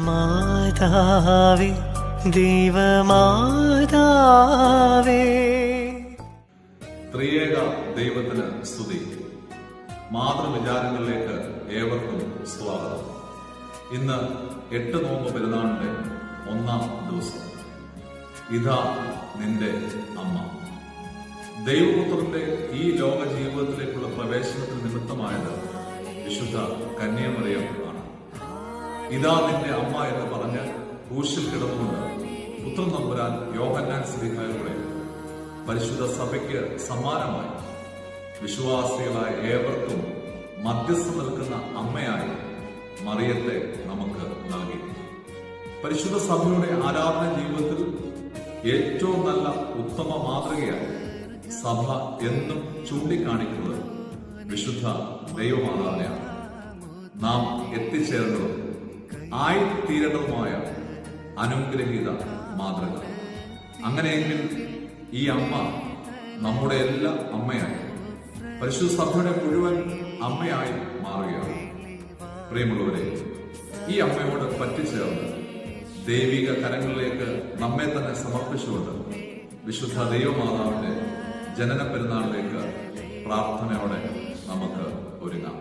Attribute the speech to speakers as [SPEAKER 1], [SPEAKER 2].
[SPEAKER 1] മാതാവേ ദൈവമാതാവേ.
[SPEAKER 2] ത്രിയേക ദൈവത്തിന് സ്തുതി. മാതൃവിചാരങ്ങളിലേക്ക് ഏവർക്കും സ്വാഗതം. ഇന്ന് 8 നോമ്പ് പെരുന്നാളിന്റെ 1-ാം ദിവസം. ഇതാ നിന്റെ അമ്മ. ദൈവപുത്രന്റെ ഈ ലോക ജീവിതത്തിലേക്കുള്ള പ്രവേശനത്തിന് നിമിത്തമായത് വിശുദ്ധ കന്യാമറിയം ആണ്. ഇതാ നിന്റെ അമ്മ എന്ന് പറഞ്ഞ് ക്രൂശിൽ കിടന്നുകൊണ്ട് പുത്രൻ തമ്പുരാൻ യോഹന്നാൻ ശ്ലീഹായിലൂടെ പരിശുദ്ധ സഭയ്ക്ക് സമ്മാനമായി വിശ്വാസികളായ ഏവർക്കും മധ്യസ്ഥം നിൽക്കുന്ന അമ്മയായി മറിയത്തെ നമുക്ക് നൽകി. പരിശുദ്ധ സഭയുടെ ആരാധന ജീവിതത്തിൽ ഏറ്റവും നല്ല ഉത്തമ മാതൃകയായി സഭ എന്നും ചൂണ്ടിക്കാണിക്കുന്നത് വിശുദ്ധ ദൈവമാതാവിനെയാണ്. നാം എത്തിച്ചേർന്നതും ആയിത്തീരേണ്ടതുമായ അനുഗ്രഹീത മാതൃക. അങ്ങനെയെങ്കിൽ ഈ അമ്മ നമ്മുടെ എല്ലാ അമ്മയായി, പരിശുദ്ധ സഭയുടെ മുഴുവൻ അമ്മയായി മാറുകയാണ്. പ്രിയമുള്ളവരെ, ഈ അമ്മയോട് പറ്റിച്ചേർന്ന് ദൈവിക കരങ്ങളിലേക്ക് നമ്മെ തന്നെ സമർപ്പിച്ചുകൊണ്ട് വിശുദ്ധ ദൈവമാതാവിന്റെ ജനന പെരുന്നാളിലേക്ക് പ്രാർത്ഥനയോടെ നമുക്ക് ഒരുങ്ങാം.